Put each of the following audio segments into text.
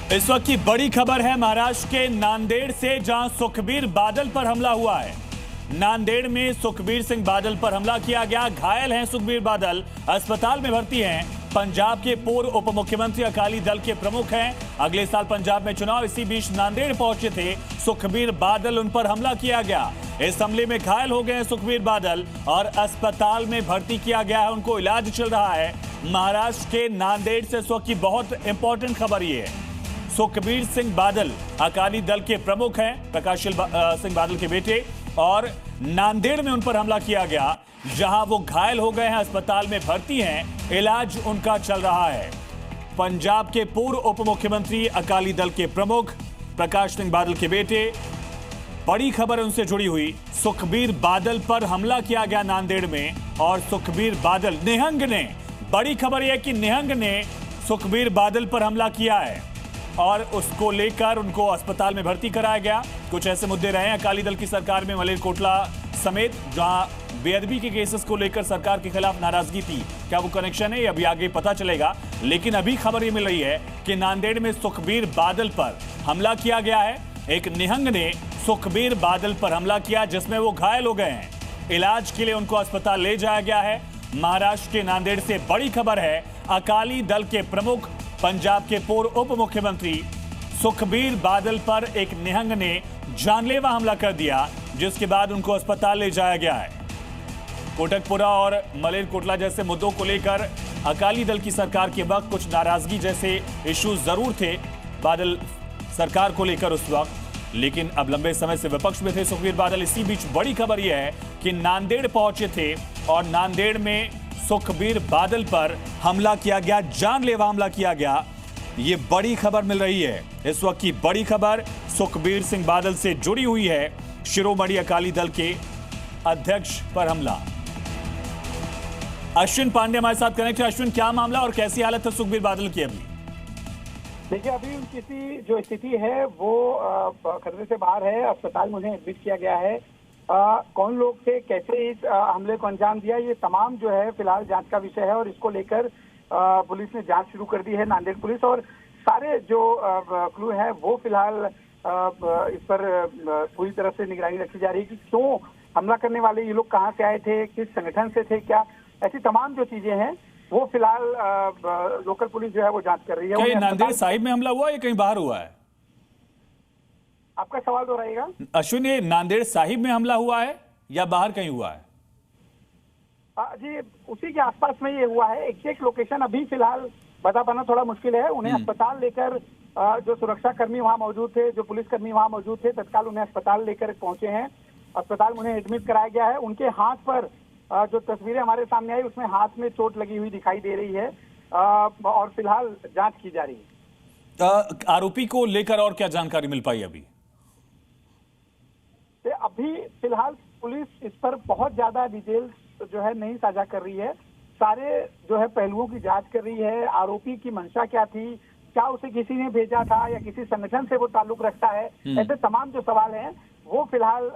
इस वक्त की बड़ी खबर है महाराष्ट्र के नांदेड़ से, जहां सुखबीर बादल पर हमला हुआ है। नांदेड़ में सुखबीर सिंह बादल पर हमला किया गया। घायल हैं सुखबीर बादल, अस्पताल में भर्ती हैं। पंजाब के पूर्व उप मुख्यमंत्री अकाली दल के प्रमुख हैं। अगले साल पंजाब में चुनाव, इसी बीच नांदेड़ पहुंचे थे सुखबीर बादल, उन पर हमला किया गया। इस हमले में घायल हो गए हैं सुखबीर बादल और अस्पताल में भर्ती किया गया है, उनको इलाज चल रहा है। महाराष्ट्र के नांदेड़ से इस वक्त की बहुत इंपॉर्टेंट खबर ये है। सुखबीर सिंह बादल अकाली दल के प्रमुख हैं, प्रकाश सिंह बादल के बेटे, और नांदेड़ में उन पर हमला किया गया, जहां वो घायल हो गए हैं, अस्पताल में भर्ती हैं, इलाज उनका चल रहा है। पंजाब के पूर्व उप मुख्यमंत्री अकाली दल के प्रमुख प्रकाश सिंह बादल के बेटे, बड़ी खबर उनसे जुड़ी हुई। सुखबीर बादल पर हमला किया गया नांदेड़ में, और सुखबीर बादल, निहंग ने, बड़ी खबर यह कि निहंग ने सुखबीर बादल पर हमला किया है और उसको लेकर उनको अस्पताल में भर्ती कराया गया। कुछ ऐसे मुद्दे रहे हैं अकाली दल की सरकार में, मलेरकोटला समेत, जहां बेअदबी के केसेस को लेकर सरकार के खिलाफ नाराजगी थी। क्या वो कनेक्शन है, ये अभी आगे पता चलेगा। लेकिन अभी खबर ये मिल रही है कि नांदेड़ में सुखबीर बादल पर हमला किया गया है। एक निहंग ने सुखबीर बादल पर हमला किया, जिसमें वो घायल हो गए हैं। इलाज के लिए उनको अस्पताल ले जाया गया है। महाराष्ट्र के नांदेड़ से बड़ी खबर है। अकाली दल के प्रमुख, पंजाब के पूर्व उप मुख्यमंत्री सुखबीर बादल पर एक निहंग ने जानलेवा हमला कर दिया, जिसके बाद उनको अस्पताल ले जाया गया है। कोटकपुरा और मलेरकोटला जैसे मुद्दों को लेकर अकाली दल की सरकार के वक्त कुछ नाराजगी जैसे इश्यूज जरूर थे बादल सरकार को लेकर उस वक्त, लेकिन अब लंबे समय से विपक्ष में थे सुखबीर बादल। इसी बीच बड़ी खबर यह है कि नांदेड़ पहुंचे थे और नांदेड़ में सुखबीर बादल पर हमला किया गया, जानलेवा हमला किया गया। ये बड़ी खबर मिल रही है। इस वक्त की बड़ी खबर सुखबीर सिंह बादल से जुड़ी हुई है। शिरोमणि अकाली दल के अध्यक्ष पर हमला। अश्विन पांडे हमारे साथ कनेक्ट है। अश्विन, क्या मामला और कैसी हालत है सुखबीर बादल की अभी? देखिए, अभी उनकी जो स्थिति है वो खतरे से बाहर है। अस्पताल में उन्हें एडमिट किया गया है। कौन लोग थे, कैसे इस हमले को अंजाम दिया, ये तमाम जो है फिलहाल जांच का विषय है, और इसको लेकर पुलिस ने जांच शुरू कर दी है, नांदेड़ पुलिस। और सारे जो क्लू हैं वो फिलहाल इस पर पूरी तरह से निगरानी रखी जा रही है कि क्यों हमला करने वाले ये लोग कहाँ से आए थे, किस संगठन से थे, क्या ऐसी तमाम जो चीजें हैं वो फिलहाल लोकल पुलिस जो है वो जांच कर रही है। क्या ये नांदेड़ साहिब में हमला हुआ या कहीं बाहर हुआ है? आपका सवाल दोहराइएगा अश्विन, ये नांदेड़ साहिब में हमला हुआ है या बाहर कहीं हुआ है? जी, उसी के आसपास में ये हुआ है। एग्जैक्ट लोकेशन अभी फिलहाल बता पाना थोड़ा मुश्किल है। उन्हें अस्पताल लेकर जो सुरक्षा कर्मी वहां मौजूद थे, जो पुलिसकर्मी वहां मौजूद थे, तत्काल उन्हें अस्पताल लेकर पहुंचे हैं। अस्पताल में उन्हें एडमिट कराया गया है। उनके हाथ पर जो तस्वीरें हमारे सामने आई उसमें हाथ में चोट लगी हुई दिखाई दे रही है, और फिलहाल जांच की जा रही है। आरोपी को लेकर और क्या जानकारी मिल पाई अभी? अभी फिलहाल पुलिस इस पर बहुत ज्यादा डिटेल्स जो है नहीं साझा कर रही है। सारे जो है पहलुओं की जांच कर रही है। आरोपी की मंशा क्या थी, क्या उसे किसी ने भेजा था या किसी संगठन से वो ताल्लुक रखता है, ऐसे तमाम जो सवाल हैं वो फिलहाल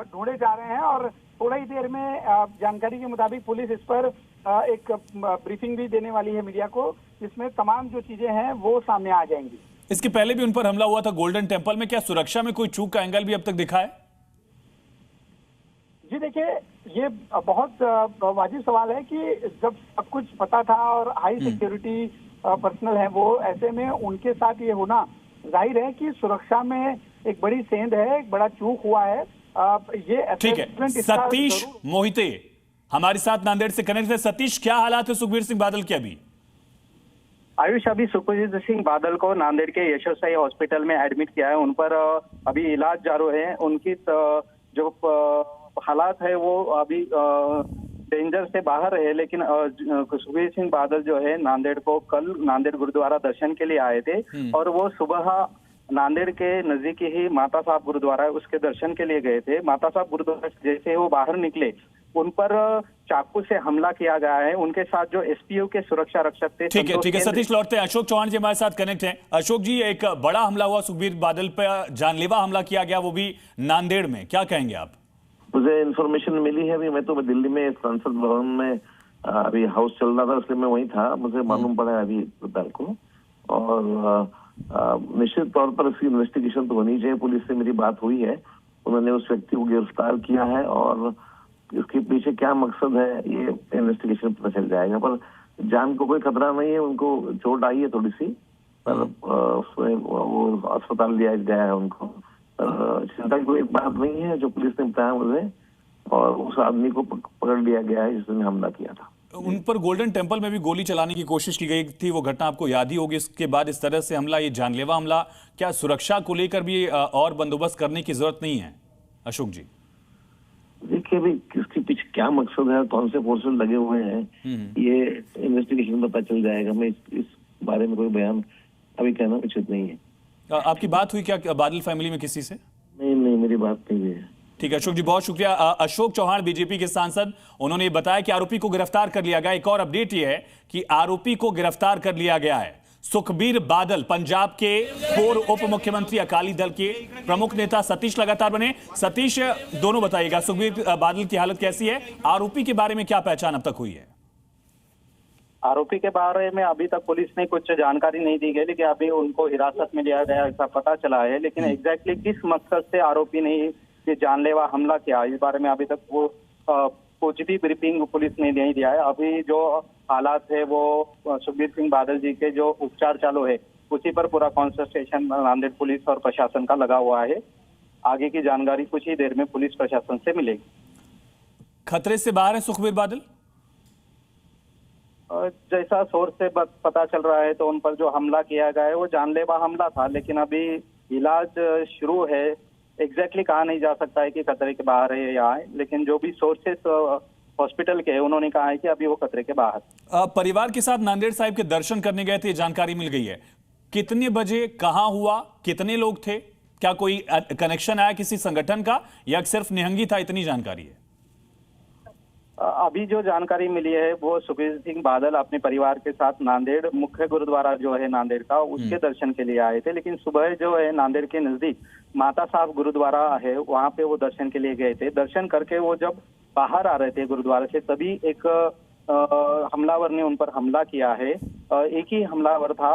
ढूंढे जा रहे हैं। और थोड़ा ही देर में जानकारी के मुताबिक पुलिस इस पर एक ब्रीफिंग भी देने वाली है मीडिया को, जिसमें तमाम जो चीजें हैं वो सामने आ जाएंगी। इसके पहले भी उन पर हमला हुआ था गोल्डन टेम्पल में, क्या सुरक्षा में कोई चूक का एंगल भी अब तक दिखा है? जी देखिए, ये बहुत वाजिब सवाल है कि जब सब कुछ पता था और हाई सिक्योरिटी पर्सनल है वो, ऐसे में उनके साथ ये होना जाहिर है कि सुरक्षा में एक बड़ी सेंध है, एक बड़ा चूक हुआ है। ये ठीक है, सतीश मोहिते हमारे साथ नांदेड़ से कनेक्ट है। सतीश, क्या हालात है सुखबीर सिंह बादल के अभी? आयुष, अभी सुखबीर सिंह बादल को नांदेड़ के यशोसाई हॉस्पिटल में एडमिट किया है। उन पर अभी इलाज जारी है। उनकी जो हालात है वो अभी डेंजर से बाहर है, लेकिन सुखबीर सिंह बादल जो है नांदेड़ को कल नांदेड़ गुरुद्वारा दर्शन के लिए आए थे, और वो सुबह नांदेड़ के नजदीकी ही माता साहब गुरुद्वारा है उसके दर्शन के लिए गए थे। माता साहब गुरुद्वारा जैसे वो बाहर निकले, उन पर चाकू से हमला किया गया है। उनके साथ जो एसपीओ के सुरक्षा रक्षक थे। ठीक है सतीश, लौटते हैं। अशोक चौहान जी हमारे साथ कनेक्ट हैं। अशोक जी, एक बड़ा हमला हुआ सुखबीर बादल पर, जानलेवा हमला किया गया, वो भी नांदेड़ में, क्या कहेंगे आप? मुझे इन्फॉर्मेशन मिली है अभी। मैं तो दिल्ली में संसद भवन में अभी हाउस चल रहा था, इसलिए मैं वहीं था। मुझे मालूम पड़ा है अभी कल को, और निश्चित तौर पर इसकी इन्वेस्टिगेशन तो होनी चाहिए। पुलिस से मेरी बात हुई है, उन्होंने उस व्यक्ति को गिरफ्तार किया है और इसके पीछे क्या मकसद है ये इन्वेस्टिगेशन पता चल जाएगा। पर जान को कोई खतरा नहीं है, उनको चोट आई है थोड़ी सी, पर उसमें वो अस्पताल लिया गया है उनको। चिंता की कोई बात नहीं है जो पुलिस ने बताया मुझे, और उस आदमी को पकड़ लिया गया है जिसने हमला किया था। उन पर गोल्डन टेम्पल में भी गोली चलाने की कोशिश की गई थी, वो घटना आपको याद ही होगी। इसके बाद इस तरह से हमला, ये जानलेवा हमला, क्या सुरक्षा को लेकर भी और बंदोबस्त करने की जरूरत नहीं है अशोक जी? देखिए भाई, किसके पीछे क्या मकसद है, कौन से फोर्सेस लगे हुए हैं, ये इन्वेस्टिगेशन में पता चल जाएगा। मैं इस बारे में कोई बयान अभी कहना उचित नहीं है। आपकी बात हुई क्या बादल फैमिली में किसी से? नहीं, मेरी बात नहीं हुई है। ठीक है अशोक जी, बहुत शुक्रिया। अशोक चौहान बीजेपी के सांसद, उन्होंने ये बताया कि आरोपी को गिरफ्तार कर लिया गया। एक और अपडेट ये है कि आरोपी को गिरफ्तार कर लिया गया है। सुखबीर बादल, पंजाब के पूर्व उप मुख्यमंत्री, अकाली दल के प्रमुख नेता सतीश लगातार बने। सतीश, दोनों बताइएगा, सुखबीर बादल की हालत कैसी है? आरोपी के बारे में क्या पहचान अब तक हुई है? आरोपी के बारे में अभी तक पुलिस ने कुछ जानकारी नहीं दी गई, लेकिन अभी उनको हिरासत में लिया गया ऐसा पता चला है। लेकिन एग्जैक्टली किस मकसद से आरोपी ने ये जानलेवा हमला किया, इस बारे में अभी तक वो कुछ भी ब्रीफिंग पुलिस ने नहीं दिया है। अभी जो हालात है वो सुखबीर सिंह बादल जी के जो उपचार चालू है, उसी पर पूरा कॉन्संट्रेशन नांदेड़ पुलिस और प्रशासन का लगा हुआ है। आगे की जानकारी कुछ ही देर में पुलिस प्रशासन से मिलेगी। खतरे से बाहर है सुखबीर बादल? जैसा सोर्स से पता चल रहा है तो उन पर जो हमला किया गया है वो जानलेवा हमला था, लेकिन अभी इलाज शुरू है। एग्जैक्टली कहा नहीं जा सकता है कि खतरे के बाहर है या है, लेकिन जो भी सोर्सेस हॉस्पिटल के हैं उन्होंने कहा है कि अभी वो खतरे के बाहर। परिवार के साथ नांदेड़ साहिब के दर्शन करने गए थे, जानकारी मिल गई है। कितने बजे, कहां हुआ, कितने लोग थे, क्या कोई कनेक्शन आया किसी संगठन का, या सिर्फ निहंगी था, इतनी जानकारी है? अभी जो जानकारी मिली है वो सुखबीर सिंह बादल अपने परिवार के साथ नांदेड़ मुख्य गुरुद्वारा जो है नांदेड़ का, उसके दर्शन के लिए आए थे। लेकिन सुबह जो है नांदेड़ के नजदीक माता साहब गुरुद्वारा है, वहां पे वो दर्शन के लिए गए थे। दर्शन करके वो जब बाहर आ रहे थे गुरुद्वारा से, तभी एक हमलावर ने उन पर हमला किया है। एक ही हमलावर था।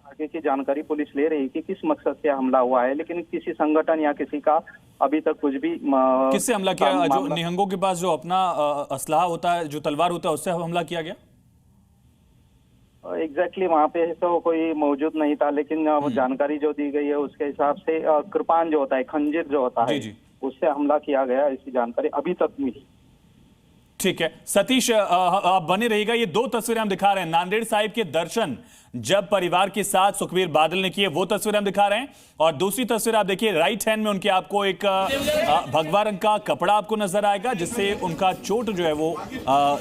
आगे की जानकारी पुलिस ले रही है कि किस मकसद से हमला हुआ है, लेकिन किसी संगठन या किसी का अभी तक कुछ भी किससे हमला किया? जो निहंगों के पास जो अपना असलहा होता है, जो तलवार होता है, उससे हमला किया गया? एग्जैक्टली वहां पे तो कोई मौजूद नहीं था, लेकिन जानकारी जो दी गई है उसके हिसाब से कृपान जो होता है, खंजीर जो होता है, उससे हमला किया गया, ऐसी जानकारी अभी तक मिली। ठीक है सतीश, आप बने रहिएगा। ये दो तस्वीरें हम दिखा रहे हैं, नांदेड़ साहिब के दर्शन जब परिवार के साथ सुखबीर बादल ने किए, वो तस्वीर हम दिखा रहे हैं। और दूसरी तस्वीर आप देखिए, राइट हैंड में उनके आपको एक भगवा रंग का कपड़ा आपको नजर आएगा, जिससे उनका चोट जो है वो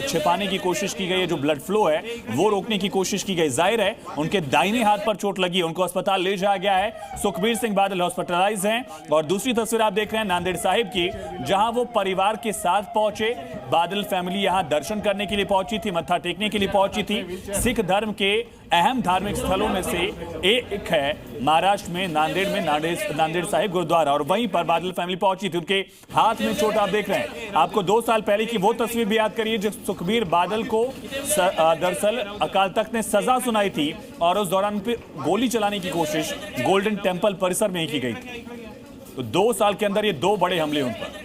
छिपाने की कोशिश की गई है, जो ब्लड फ्लो है वो रोकने की कोशिश की गई। जाहिर है उनके दाहिने हाथ पर चोट लगी है, उनको अस्पताल ले जाया गया है। सुखबीर सिंह बादल हॉस्पिटलाइज हैं। और दूसरी तस्वीर आप देख रहे हैं नांदेड़ साहिब की, जहां वो परिवार के साथ पहुंचे। बादल फैमिली यहां दर्शन करने के लिए पहुंची थी, मत्था टेकने के लिए पहुंची थी। सिख धर्म के अहम धार्मिक स्थलों में से एक है महाराष्ट्र में नांदेड़ में नांदेड़ साहिब गुरुद्वारा, और वहीं पर बादल फैमिली पहुंची थी। उनके हाथ में चोट आप देख रहे हैं। आपको 2 साल पहले की वो तस्वीर भी याद करिए जब सुखबीर बादल को दरअसल अकाल तख्त ने सजा सुनाई थी, और उस दौरान पे गोली चलाने की कोशिश गोल्डन टेम्पल परिसर में ही की गई थी। तो 2 साल के अंदर ये 2 बड़े हमले उन पर।